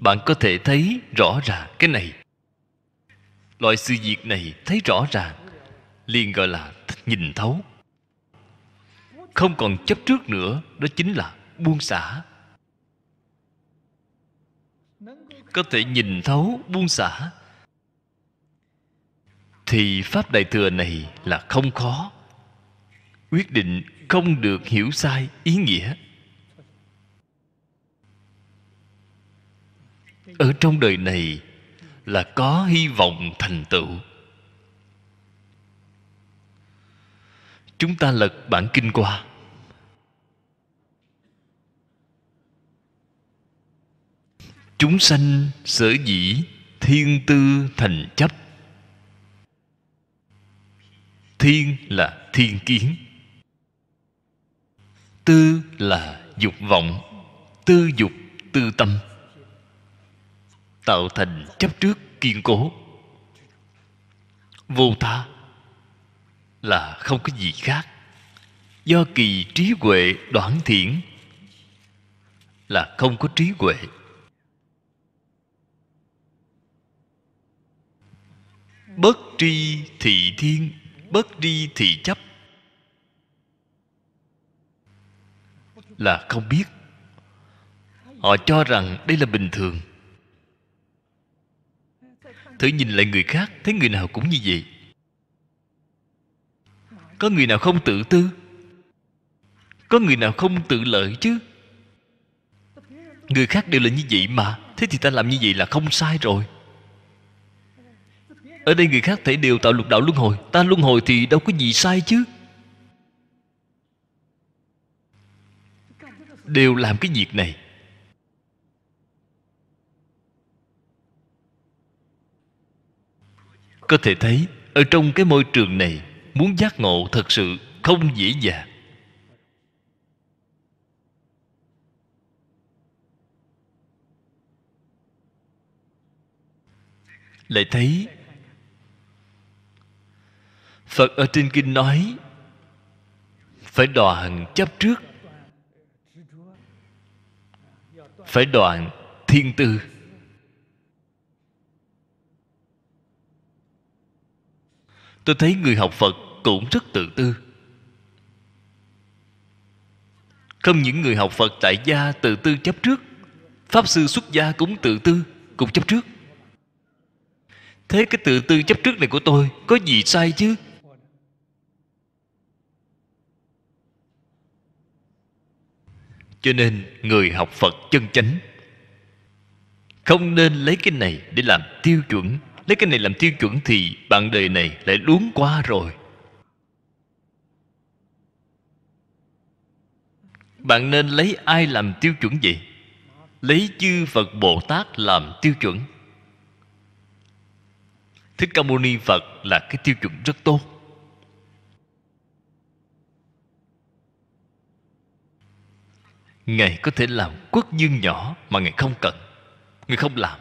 Bạn có thể thấy rõ ràng cái này. Loại sự việc này thấy rõ ràng liền gọi là nhìn thấu. Không còn chấp trước nữa, đó chính là buông xả. Có thể nhìn thấu, buông xả thì pháp Đại Thừa này là không khó. Quyết định không được hiểu sai ý nghĩa. Ở trong đời này là có hy vọng thành tựu. Chúng ta lật bản kinh qua. Chúng sanh sở dĩ thiên tư thành chấp. Thiên là thiên kiến, tư là dục vọng, tư dục tư tâm, tạo thành chấp trước kiên cố. Vô tha là không có gì khác. Do kỳ trí huệ đoản thiển là không có trí huệ. Bất tri thị thiên, bất tri thị chấp là không biết. Họ cho rằng đây là bình thường. Thử nhìn lại người khác, thấy người nào cũng như vậy. Có người nào không tự tư? Có người nào không tự lợi chứ? Người khác đều là như vậy mà. Thế thì ta làm như vậy là không sai rồi. Ở đây người khác thể đều tạo lục đạo luân hồi. Ta luân hồi thì đâu có gì sai chứ. Đều làm cái việc này. Có thể thấy ở trong cái môi trường này, muốn giác ngộ thật sự không dễ dàng. Lại thấy Phật ở trên kinh nói phải đoạn chấp trước, phải đoạn thiên tư. Tôi thấy người học Phật cũng rất tự tư. Không những người học Phật tại gia tự tư chấp trước, Pháp Sư xuất gia cũng tự tư, cũng chấp trước. Thế cái tự tư chấp trước này của tôi có gì sai chứ? Cho nên người học Phật chân chánh không nên lấy cái này để làm tiêu chuẩn. Lấy cái này làm tiêu chuẩn thì bạn đời này lại luống qua rồi. Bạn nên lấy ai làm tiêu chuẩn vậy? Lấy chư Phật Bồ Tát làm tiêu chuẩn. Thích Ca Mâu Ni Phật là cái tiêu chuẩn rất tốt. Ngài có thể làm quốc dương nhỏ mà Ngài không cần. Ngài không làm.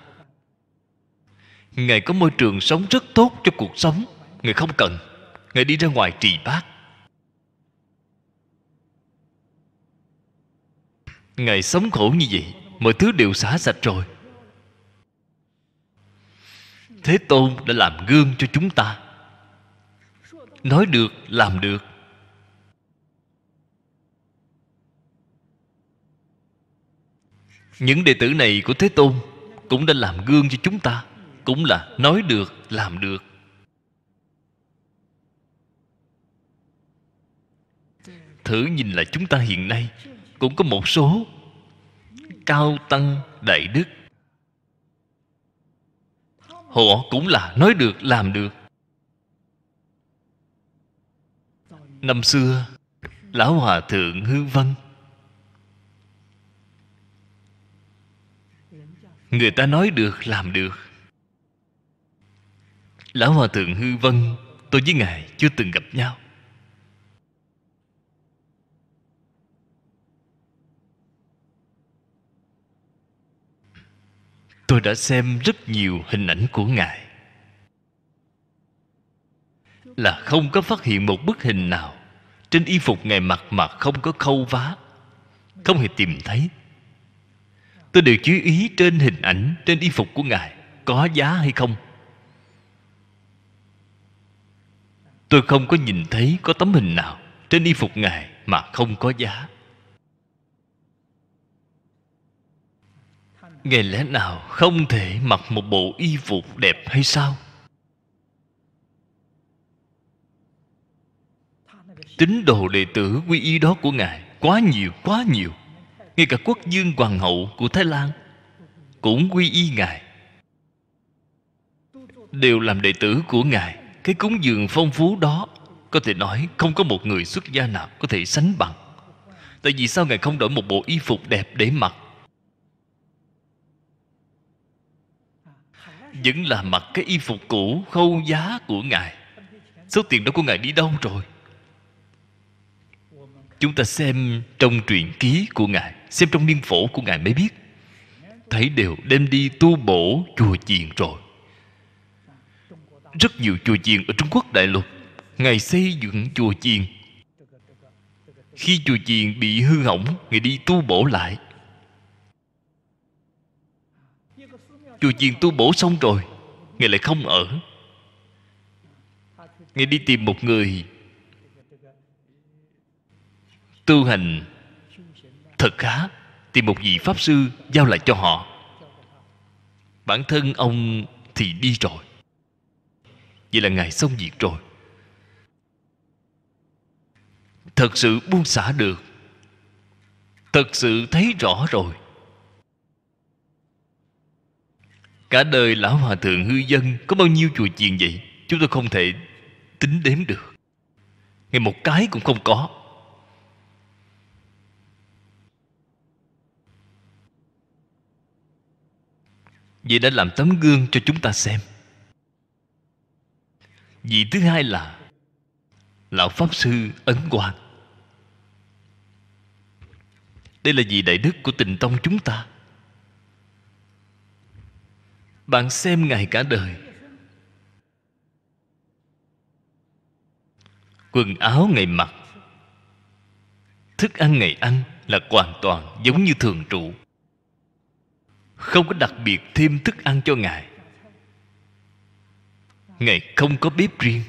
Ngài có môi trường sống rất tốt cho cuộc sống, Ngài không cần. Ngài đi ra ngoài trì bát. Ngài sống khổ như vậy, mọi thứ đều xả sạch rồi. Thế Tôn đã làm gương cho chúng ta. Nói được, làm được. Những đệ tử này của Thế Tôn cũng đã làm gương cho chúng ta, cũng là nói được, làm được. Thử nhìn lại chúng ta hiện nay, cũng có một số cao tăng đại đức, họ cũng là nói được làm được. Năm xưa Lão Hòa Thượng Hư Vân, người ta nói được làm được. Lão Hòa Thượng Hư Vân, tôi với Ngài chưa từng gặp nhau. Tôi đã xem rất nhiều hình ảnh của Ngài, là không có phát hiện một bức hình nào trên y phục Ngài mặc mà không có khâu vá, không hề tìm thấy. Tôi đều chú ý trên hình ảnh, trên y phục của Ngài có giá hay không. Tôi không có nhìn thấy có tấm hình nào trên y phục Ngài mà không có giá. Ngài lẽ nào không thể mặc một bộ y phục đẹp hay sao? Tín đồ đệ tử quy y đó của Ngài quá nhiều, quá nhiều. Ngay cả quốc vương hoàng hậu của Thái Lan cũng quy y Ngài, đều làm đệ tử của Ngài. Cái cúng dường phong phú đó, có thể nói không có một người xuất gia nào có thể sánh bằng. Tại vì sao Ngài không đổi một bộ y phục đẹp để mặc, vẫn là mặc cái y phục cũ khâu giá của Ngài? Số tiền đó của Ngài đi đâu rồi? Chúng ta xem trong truyện ký của Ngài, xem trong niên phổ của Ngài mới biết, thấy đều đem đi tu bổ chùa chiền rồi. Rất nhiều chùa chiền ở Trung Quốc đại lục, Ngài xây dựng chùa chiền. Khi chùa chiền bị hư hỏng, Ngài đi tu bổ lại. Chùa chiền tu bổ xong rồi, Ngài lại không ở. Ngài đi tìm một người tu hành thật khá, tìm một vị pháp sư giao lại cho họ. Bản thân ông thì đi rồi. Vậy là Ngài xong việc rồi. Thật sự buông xả được, thật sự thấy rõ rồi. Cả đời Lão Hòa Thượng Hư Vân có bao nhiêu chùa chiền vậy? Chúng tôi không thể tính đếm được. Ngay một cái cũng không có. Vậy đã làm tấm gương cho chúng ta xem. Vị thứ hai là Lão Pháp Sư Ấn Quang. Đây là vị đại đức của Tịnh Tông chúng ta. Bạn xem Ngài cả đời, quần áo Ngài mặc, thức ăn Ngài ăn là hoàn toàn giống như thường trụ, không có đặc biệt thêm thức ăn cho Ngài. Ngài không có bếp riêng.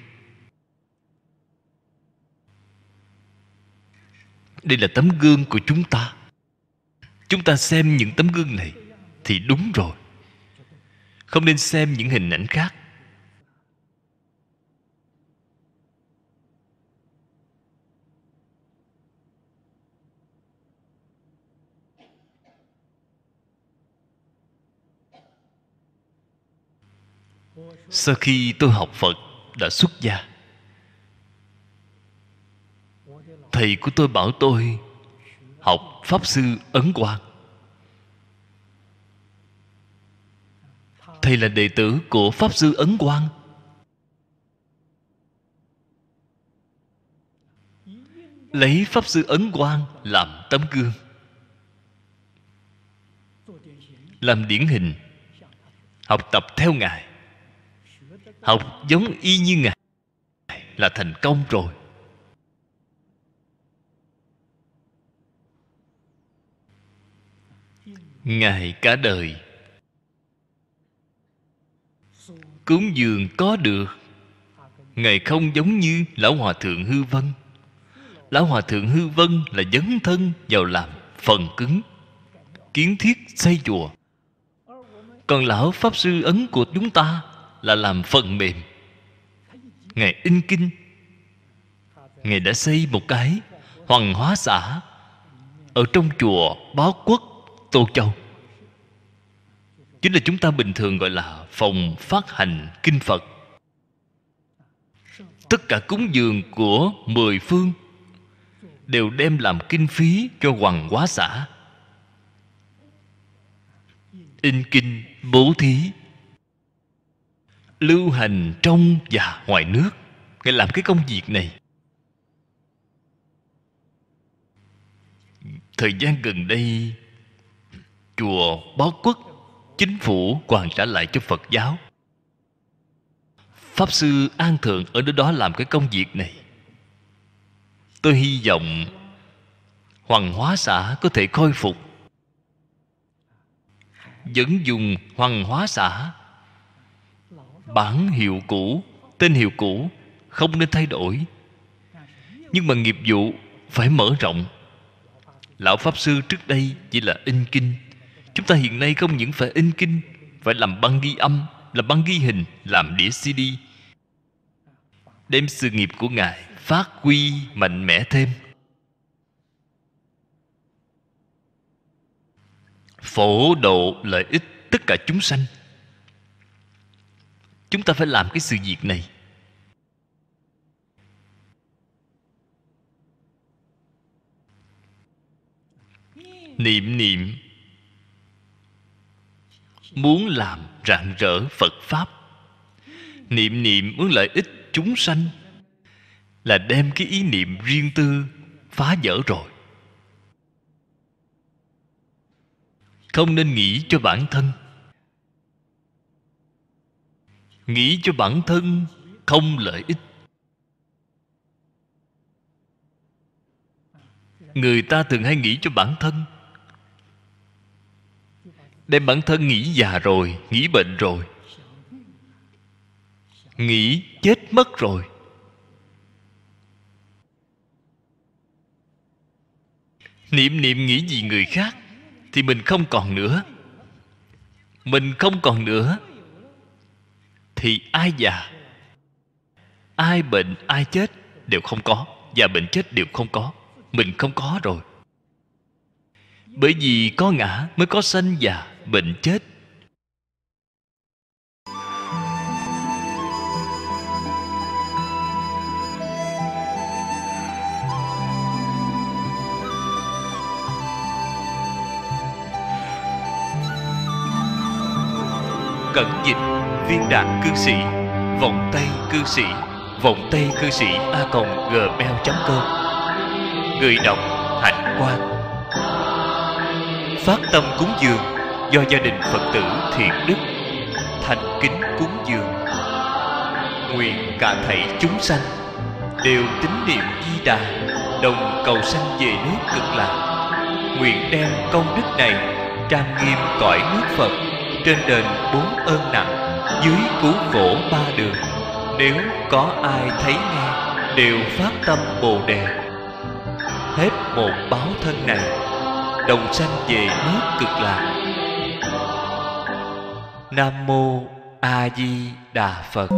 Đây là tấm gương của chúng ta. Chúng ta xem những tấm gương này thì đúng rồi, không nên xem những hình ảnh khác. Sau khi tôi học Phật đã xuất gia, thầy của tôi bảo tôi học Pháp Sư Ấn Quang. Thầy là đệ tử của Pháp Sư Ấn Quang. Lấy Pháp Sư Ấn Quang làm tấm gương, làm điển hình, học tập theo Ngài, học giống y như Ngài là thành công rồi. Ngài cả đời cúng dường có được. Ngài không giống như Lão Hòa Thượng Hư Vân. Lão Hòa Thượng Hư Vân là dấn thân vào làm phần cứng, kiến thiết xây chùa. Còn Lão Pháp Sư Ấn của chúng ta là làm phần mềm. Ngài in kinh. Ngài đã xây một cái Hoàng Hóa xã ở trong chùa Báo Quốc Tô Châu, chính là chúng ta bình thường gọi là phòng phát hành kinh Phật. Tất cả cúng dường của 10 phương đều đem làm kinh phí cho Hoằng Hóa xã. In kinh, bố thí, lưu hành trong và ngoài nước. Ngài làm cái công việc này. Thời gian gần đây, chùa Bó Quốc, chính phủ hoàn trả lại cho Phật giáo. Pháp Sư An Thượng ở đó làm cái công việc này. Tôi hy vọng Hoằng Hóa xã có thể khôi phục. Vẫn dùng Hoằng Hóa xã, bản hiệu cũ, tên hiệu cũ không nên thay đổi. Nhưng mà nghiệp vụ phải mở rộng. Lão Pháp Sư trước đây chỉ là in kinh. Chúng ta hiện nay không những phải in kinh, phải làm băng ghi âm, làm băng ghi hình, làm đĩa CD, đem sự nghiệp của Ngài phát huy mạnh mẽ thêm. Phổ độ lợi ích tất cả chúng sanh. Chúng ta phải làm cái sự việc này. Niệm niệm muốn làm rạng rỡ Phật Pháp, niệm niệm muốn lợi ích chúng sanh, là đem cái ý niệm riêng tư phá vỡ rồi. Không nên nghĩ cho bản thân. Nghĩ cho bản thân không lợi ích. Người ta thường hay nghĩ cho bản thân, đem bản thân nghĩ già rồi, nghĩ bệnh rồi, nghĩ chết mất rồi. Niệm niệm nghĩ gì người khác thì mình không còn nữa. Mình không còn nữa thì ai già, ai bệnh, ai chết đều không có. Già bệnh chết đều không có. Mình không có rồi. Bởi vì có ngã mới có sanh già bệnh chết. Cẩn dịch Viên Đạt Cư Sĩ, Vọng Tây Cư Sĩ, Vọng Tây Cư Sĩ @gmail.com. Người đọc Hạnh Quang. Phát tâm cúng dường do gia đình Phật tử Thiện Đức thành kính cúng dường. Nguyện cả thảy chúng sanh đều tín niệm Di Đà, đồng cầu sanh về nước Cực Lạc. Nguyện đem công đức này trang nghiêm cõi nước Phật, trên đền 4 ơn nặng, dưới cứu khổ 3 đường. Nếu có ai thấy nghe đều phát tâm Bồ Đề, hết một báo thân này đồng sanh về nước Cực Lạc. Nam mô A Di Đà Phật.